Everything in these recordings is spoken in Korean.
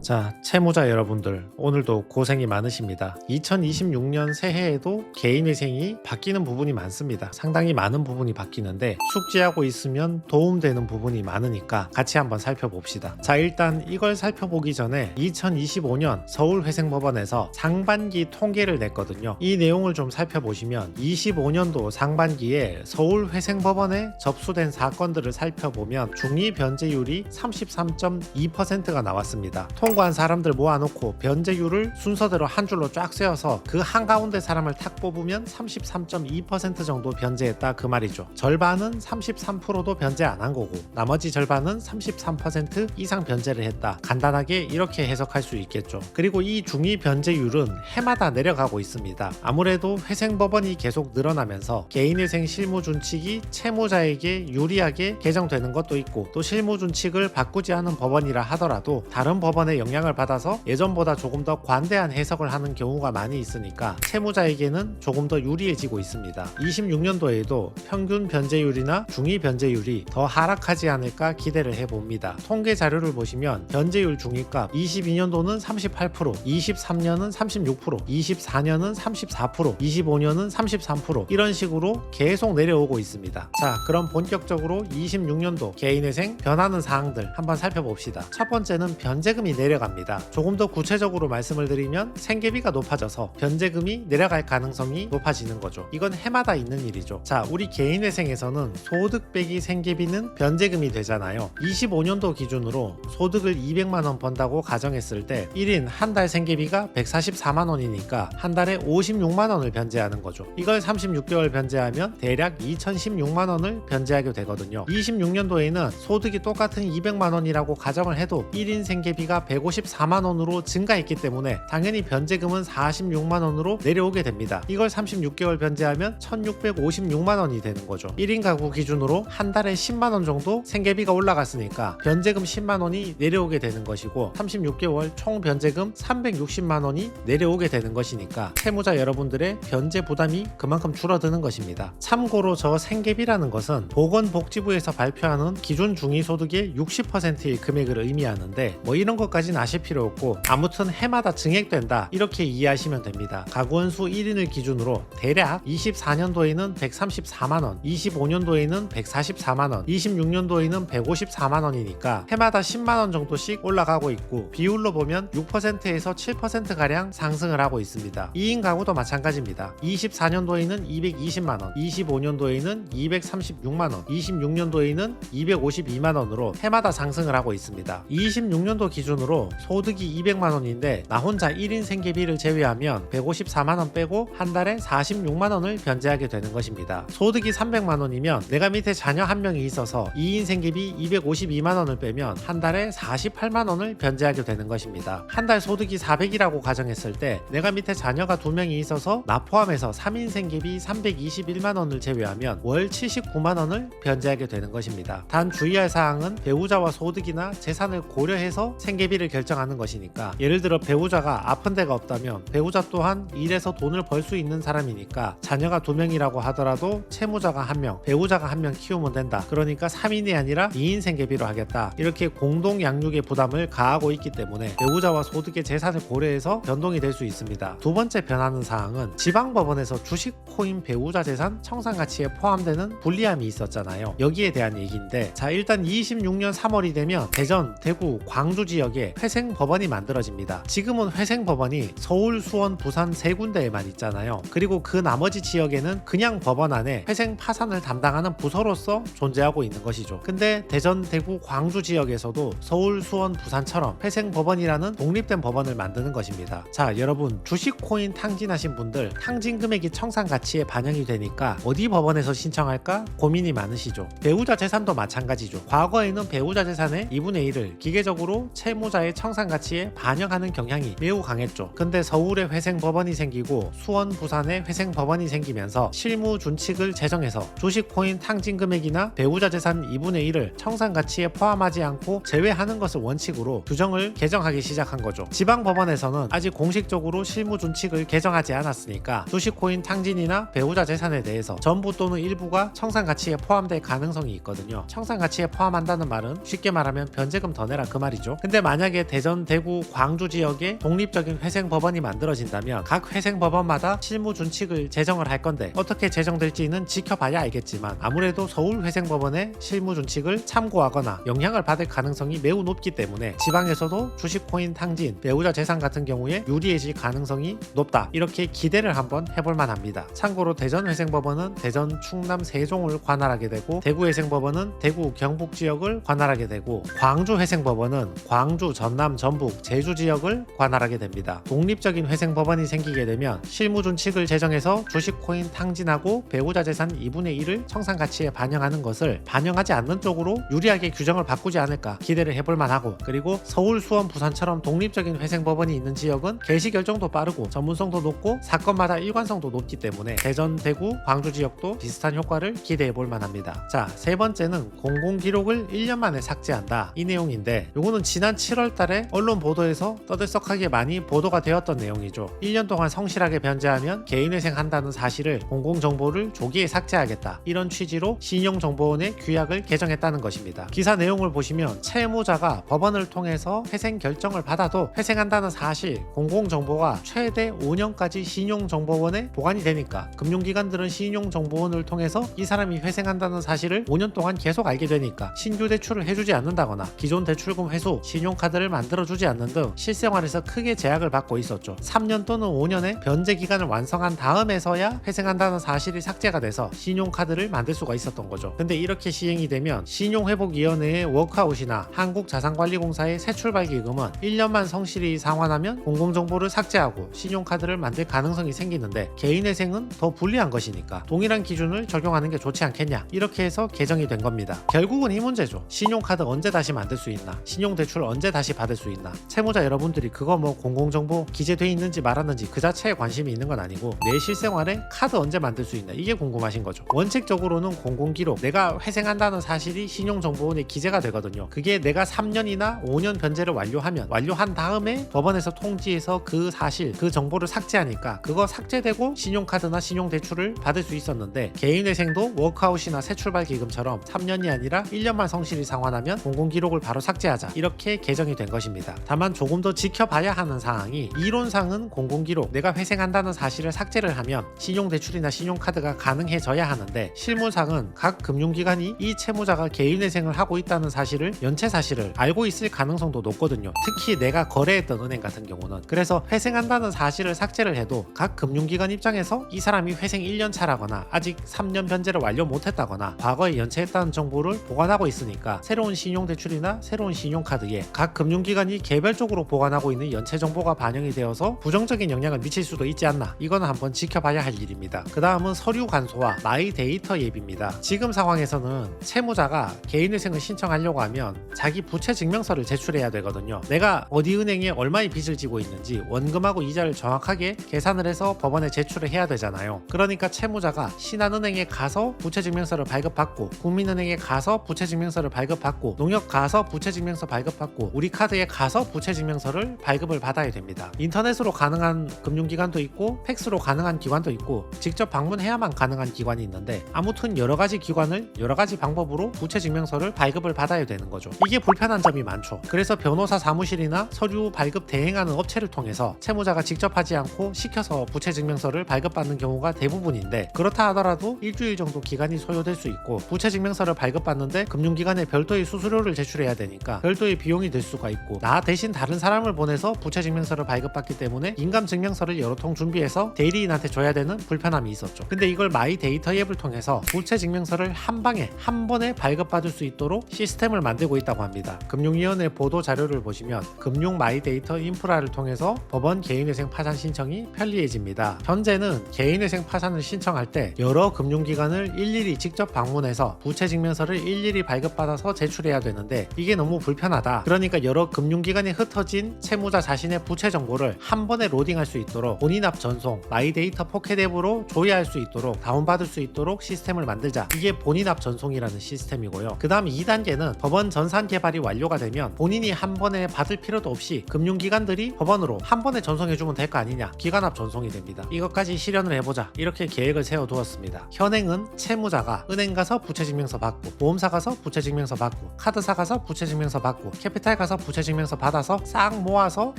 자, 채무자 여러분들, 오늘도 고생이 많으십니다. 2026년 새해에도 개인회생이 바뀌는 부분이 많습니다. 상당히 많은 부분이 바뀌는데 숙지하고 있으면 도움되는 부분이 많으니까 같이 한번 살펴봅시다. 자, 일단 이걸 살펴보기 전에 2025년 서울회생법원에서 상반기 통계를 냈거든요. 이 내용을 좀 살펴보시면 25년도 상반기에 서울회생법원에 접수된 사건들을 살펴보면 중위 변제율이 33.2%가 나왔습니다. 통과한 사람들 모아놓고 변제율을 순서대로 한 줄로 쫙 세워서 그 한가운데 사람을 탁 뽑으면 33.2% 정도 변제했다 그 말이죠. 절반은 33%도 변제 안 한 거고 나머지 절반은 33% 이상 변제를 했다. 간단하게 이렇게 해석할 수 있겠죠. 그리고 이 중위 변제율은 해마다 내려가고 있습니다. 아무래도 회생법원이 계속 늘어나면서 개인회생 실무준칙이 채무자에게 유리하게 개정되는 것도 있고 또 실무준칙을 바꾸지 않은 법원이라 하더라도 다른 법원의 영향을 받아서 예전보다 조금 더 관대한 해석을 하는 경우가 많이 있으니까 채무자에게는 조금 더 유리해지고 있습니다. 26년도에도 평균 변제율이나 중위 변제율이 더 하락하지 않을까 기대를 해봅니다. 통계 자료를 보시면 변제율 중위값 22년도는 38%, 23년은 36%, 24년은 34%, 25년은 33% 이런 식으로 계속 내려오고 있습니다. 자, 그럼 본격적으로 26년도 개인회생 변하는 사항들 한번 살펴봅시다. 첫 번째는 변제금이 내려갑니다. 조금 더 구체적으로 말씀을 드리면 생계비가 높아져서 변제금이 내려갈 가능성이 높아지는 거죠. 이건 해마다 있는 일이죠. 자, 우리 개인회생에서는 소득 빼기 생계비는 변제금이 되잖아요. 25년도 기준으로 소득을 200만원 번다고 가정했을 때 1인 한 달 생계비가 144만원이니까 한 달에 56만원을 변제하는 거죠. 이걸 36개월 변제하면 대략 2016만원을 변제하게 되거든요. 26년도에는 소득이 똑같은 200만원이라고 가정을 해도 1인 생계비가 154만원으로 증가했기 때문에 당연히 변제금은 46만원으로 내려오게 됩니다. 이걸 36개월 변제하면 1656만원이 되는 거죠. 1인 가구 기준으로 한 달에 10만원 정도 생계비가 올라갔으니까 변제금 10만원이 내려오게 되는 것이고 36개월 총 변제금 360만원이 내려오게 되는 것이니까 채무자 여러분들의 변제 부담이 그만큼 줄어드는 것입니다. 참고로 저 생계비라는 것은 보건복지부에서 발표하는 기준 중위소득의 60%의 금액을 의미하는데 뭐 이런 것까지는 아실 필요 없고 아무튼 해마다 증액된다 이렇게 이해하시면 됩니다. 가구원수 1인을 기준으로 대략 24년도에는 134만원, 25년도에는 144만원, 26년도에는 154만원이니까 해마다 10만원 정도씩 올라가고 있고 비율로 보면 6%에서 7%가량 상승을 하고 있습니다. 2인 가구도 마찬가지입니다. 24년도에는 220만원, 25년도에는 236만원, 26년도에는 252만원으로 해마다 상승을 하고 있습니다. 26년도 기준으로 소득이 200만원인데 나 혼자 1인 생계비를 제외하면 154만원 빼고 한 달에 46만원을 변제하게 되는 것입니다. 소득이 300만원이면 내가 밑에 자녀 한 명이 있어서 2인 생계비 252만원을 빼면 한 달에 48만원을 변제하게 되는 것입니다. 한 달 소득이 400이라고 가정했을 때 내가 밑에 자녀가 2명이 있어서 나 포함해서 3인 생계비 321만원을 제외하면 월 79만원을 변제하게 되는 것입니다. 단 주의할 사항은 배우자와 소득이나 재산을 고려해서 생계비를 결정하는 것이니까 예를 들어 배우자가 아픈 데가 없다면 배우자 또한 일해서 돈을 벌 수 있는 사람이니까 자녀가 2명이라고 하더라도 채무자가 1명, 배우자가 1명 키우면 된다. 그러니까 3인이 아니라 2인 생계비로 하겠다. 이렇게 공동 양육의 부담을 가하고 있기 때문에 배우자와 소득의 재산을 고려해서 변동이 될 수 있습니다. 두 번째 변하는 사항은 지방법원에서 주식, 코인, 배우자 재산, 청산가치에 포함되는 불리함이 있었잖아요. 여기에 대한 얘기인데 자, 일단 26년 3월이 되면 대전, 대구, 광주 지역에 회생법원이 만들어집니다. 지금은 회생법원이 서울, 수원, 부산 세 군데에만 있잖아요. 그리고 그 나머지 지역에는 그냥 법원 안에 회생 파산을 담당하는 부서로서 존재하고 있는 것이죠. 근데 대전, 대구, 광주 지역에서도 서울, 수원, 부산처럼 회생법원이라는 독립된 법원을 만드는 것입니다. 자, 여러분 주식, 코인 탕진하신 분들 탕진 금액이 청산가치에 반영이 되니까 어디 법원에서 신청할까 고민이 많으시죠. 배우자 재산도 마찬가지죠. 과거에는 배우자 재산의 2분의 1을 기계적으로 채무자의 청산가치에 반영하는 경향이 매우 강했죠. 근데 서울에 회생법원이 생기고 수원, 부산에 회생법원이 생기면서 실무 준칙을 제정해서 주식, 코인 탕진 금액이나 배우자 재산 2분의 1을 청산가치에 포함하지 않고 제외하는 것을 원칙으로 규정을 개정하기 시작한 거죠. 지방법원에서는 아직 공식적으로 실무 준칙을 개정하지 않았으니까 주식, 코인 탕진이나 배우자 재산에 대해서 전부 또는 일부가 청산가치에 포함될 가능성이 있거든요. 청산가치에 포함한다는 말은 쉽게 말하면 변제금 더 내라 그 말이죠. 근데 만약에 만약에 대전, 대구, 광주 지역에 독립적인 회생법원이 만들어진다면 각 회생법원마다 실무 준칙을 제정을 할 건데 어떻게 제정될지는 지켜봐야 알겠지만 아무래도 서울 회생법원의 실무 준칙을 참고하거나 영향을 받을 가능성이 매우 높기 때문에 지방에서도 주식코인 탕진, 배우자 재산 같은 경우에 유리해질 가능성이 높다. 이렇게 기대를 한번 해볼 만합니다. 참고로 대전 회생법원은 대전, 충남, 세종을 관할하게 되고 대구 회생법원은 대구, 경북 지역을 관할하게 되고 광주 회생법원은 광주, 전남, 전북, 제주 지역을 관할하게 됩니다. 독립적인 회생법원이 생기게 되면 실무준칙을 제정해서 주식코인 탕진하고 배우자 재산 2분의 1을 청산가치에 반영하는 것을 반영하지 않는 쪽으로 유리하게 규정을 바꾸지 않을까 기대를 해볼 만하고, 그리고 서울, 수원, 부산처럼 독립적인 회생법원이 있는 지역은 개시 결정도 빠르고 전문성도 높고 사건마다 일관성도 높기 때문에 대전, 대구, 광주 지역도 비슷한 효과를 기대해 볼 만합니다. 자, 세 번째는 공공기록을 1년 만에 삭제한다, 이 내용인데 요거는 지난 7월 달에 언론 보도에서 떠들썩하게 많이 보도가 되었던 내용이죠. 1년 동안 성실하게 변제하면 개인회생한다는 사실을, 공공정보를 조기에 삭제하겠다, 이런 취지로 신용정보원의 규약을 개정했다는 것입니다. 기사 내용을 보시면 채무자가 법원을 통해서 회생 결정을 받아도 회생한다는 사실, 공공정보가 최대 5년까지 신용정보원에 보관이 되니까 금융기관들은 신용정보원을 통해서 이 사람이 회생한다는 사실을 5년 동안 계속 알게 되니까 신규 대출을 해주지 않는다거나 기존 대출금 회수, 신용카드를 만들어주지 않는 등 실생활에서 크게 제약을 받고 있었죠. 3년 또는 5년의 변제 기간을 완성한 다음에서야 회생한다는 사실이 삭제가 돼서 신용카드를 만들 수가 있었던 거죠. 근데 이렇게 시행이 되면 신용회복위원회의 워크아웃이나 한국자산관리공사의 새출발기금은 1년만 성실히 상환하면 공공정보를 삭제하고 신용카드를 만들 가능성이 생기는데 개인회생은 더 불리한 것이니까 동일한 기준을 적용하는 게 좋지 않겠냐, 이렇게 해서 개정이 된 겁니다. 결국은 이 문제죠. 신용카드 언제 다시 만들 수 있나, 신용대출 언제 다시 받을 수 있나. 채무자 여러분들이 그거 뭐 공공정보 기재돼 있는지 말았는지 그 자체에 관심이 있는 건 아니고 내 실생활에 카드 언제 만들 수 있나, 이게 궁금하신 거죠. 원칙적으로는 공공기록, 내가 회생한다는 사실이 신용정보원에 기재가 되거든요. 그게 내가 3년이나 5년 변제를 완료한 다음에 법원에서 통지해서 그 사실, 그 정보를 삭제하니까 그거 삭제되고 신용카드나 신용대출을 받을 수 있었는데 개인회생도 워크아웃이나 새출발기금처럼 3년이 아니라 1년만 성실히 상환하면 공공기록을 바로 삭제하자, 이렇게 개정이 된 것입니다. 다만 조금 더 지켜봐야 하는 사항이, 이론상은 공공기록, 내가 회생한다는 사실을 삭제를 하면 신용대출이나 신용카드가 가능해져야 하는데 실무상은 각 금융기관이 이 채무자가 개인회생을 하고 있다는 사실을, 연체 사실을 알고 있을 가능성도 높거든요. 특히 내가 거래했던 은행 같은 경우는. 그래서 회생한다는 사실을 삭제를 해도 각 금융기관 입장에서 이 사람이 회생 1년 차라거나 아직 3년 변제를 완료 못했다거나 과거에 연체했다는 정보를 보관하고 있으니까 새로운 신용대출이나 새로운 신용카드에 각 금융기관이 개별적으로 보관하고 있는 연체 정보가 반영이 되어서 부정적인 영향을 미칠 수도 있지 않나, 이거는 한번 지켜봐야 할 일입니다. 그 다음은 서류 간소화, 마이 데이터 앱입니다. 지금 상황에서는 채무자가 개인회생을 신청하려고 하면 자기 부채 증명서를 제출해야 되거든요. 내가 어디 은행에 얼마의 빚을 지고 있는지 원금하고 이자를 정확하게 계산을 해서 법원에 제출을 해야 되잖아요. 그러니까 채무자가 신한은행에 가서 부채증명서를 발급받고, 국민은행에 가서 부채증명서를 발급받고, 농협 가서 부채증명서 발급받고, 우리카드에 가서 부채증명서를 발급을 받아야 됩니다. 인터넷으로 가능한 금융기관도 있고 팩스로 가능한 기관도 있고 직접 방문해야만 가능한 기관이 있는데, 아무튼 여러가지 기관을 여러가지 방법으로 부채증명서를 발급을 받아야 되는 거죠. 이게 불편한 점이 많죠. 그래서 변호사 사무실이나 서류 발급 대행하는 업체를 통해서 채무자가 직접 하지 않고 시켜서 부채증명서를 발급받는 경우가 대부분인데, 그렇다 하더라도 일주일 정도 기간이 소요될 수 있고 부채증명서를 발급받는데 금융기관에 별도의 수수료를 제출해야 되니까 별도의 비용이 될 수가 있고, 나 대신 다른 사람을 보내서 부채증명서를 발급받기 때문에 인감증명서를 여러 통 준비해서 대리인한테 줘야 되는 불편함이 있었죠. 근데 이걸 마이 데이터 앱을 통해서 부채증명서를 한 방에 한 번에 발급받을 수 있도록 시스템을 만들고 있다고 합니다. 금융위원회 보도 자료를 보시면 금융 마이 데이터 인프라를 통해서 법원 개인회생 파산 신청이 편리해집니다. 현재는 개인회생 파산을 신청할 때 여러 금융기관을 일일이 직접 방문해서 부채증명서를 일일이 발급받아서 제출해야 되는데 이게 너무 불편하다. 그러니까 여러 금융기관에 흩어진 채무자 자신의 부채 정보를 한 번에 로딩할 수 있도록 본인 앞 전송, 마이 데이터 포켓 앱으로 조회할 수 있도록, 다운받을 수 있도록 시스템을 만들자. 이게 본인 앞 전송이라는 시스템이고요. 그 다음 2단계는 법원 전산 개발이 완료가 되면 본인이 한 번에 받을 필요도 없이 금융기관들이 법원으로 한 번에 전송해주면 될 거 아니냐, 기관 앞 전송이 됩니다. 이것까지 실현을 해보자, 이렇게 계획을 세워두었습니다. 현행은 채무자가 은행 가서 부채증명서 받고, 보험사 가서 부채증명서 받고, 카드사 가서 부채증명서 받고, 캐피탈 가서 부채증명서 받아서 싹 모아서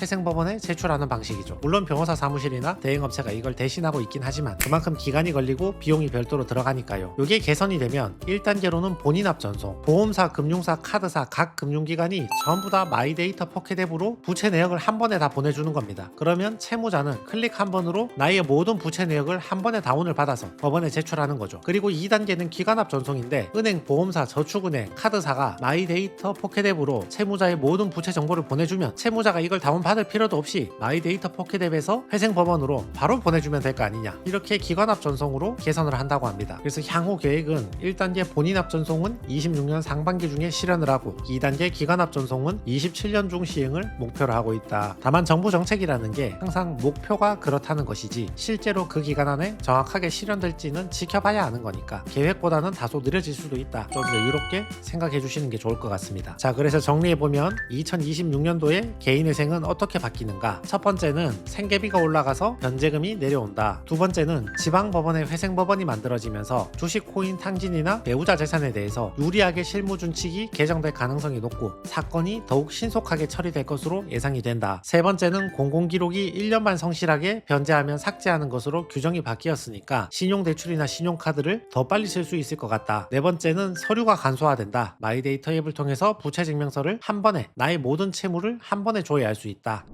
회생법원에 제출하는 방식이죠. 물론 변호사 사무실이나 대행업체가 이걸 대신하고 있긴 하지만 그만큼 기간이 걸리고 비용이 별도로 들어가니까요. 이게 개선이 되면 1단계로는 본인 앞 전송, 보험사, 금융사, 카드사 각 금융기관이 전부 다 마이데이터 포켓 앱으로 부채 내역을 한 번에 다 보내주는 겁니다. 그러면 채무자는 클릭 한 번으로 나의 모든 부채 내역을 한 번에 다운을 받아서 법원에 제출하는 거죠. 그리고 2단계는 기관 앞 전송인데 은행, 보험사, 저축은행, 카드사가 마이데이터 포켓 앱으로 채무자의 모든 부채 정보를 보내주면 채무자가 이걸 다운받을 필요도 없이 마이데이터 포켓 앱에서 회생법원으로 바로 보내주면 될 거 아니냐. 이렇게 기관 앞 전송으로 개선을 한다고 합니다. 그래서 향후 계획은 1단계 본인 앞 전송은 26년 상반기 중에 실현을 하고 2단계 기관 앞 전송은 27년 중 시행을 목표로 하고 있다. 다만 정부 정책이라는 게 항상 목표가 그렇다는 것이지 실제로 그 기간 안에 정확하게 실현될지는 지켜봐야 하는 거니까 계획보다는 다소 느려질 수도 있다. 좀 여유롭게 생각해 주시는 게 좋을 것 같습니다. 자, 그래서 정리해보면 2026년도에 개인회생은 어떻게 바뀌는가? 첫 번째는 생계비가 올라가서 변제금이 내려온다. 두 번째는 지방법원의 회생법원이 만들어지면서 주식, 코인, 탕진이나 배우자 재산에 대해서 유리하게 실무준칙이 개정될 가능성이 높고 사건이 더욱 신속하게 처리될 것으로 예상이 된다. 세 번째는 공공기록이 1년 반 성실하게 변제하면 삭제하는 것으로 규정이 바뀌었으니까 신용대출이나 신용카드를 더 빨리 쓸 수 있을 것 같다. 네 번째는 서류가 간소화된다. 마이데이터 앱을 통해서 부채증명서를 한 번에 나의 모든 채무를 한 번에 조회할 수 있다.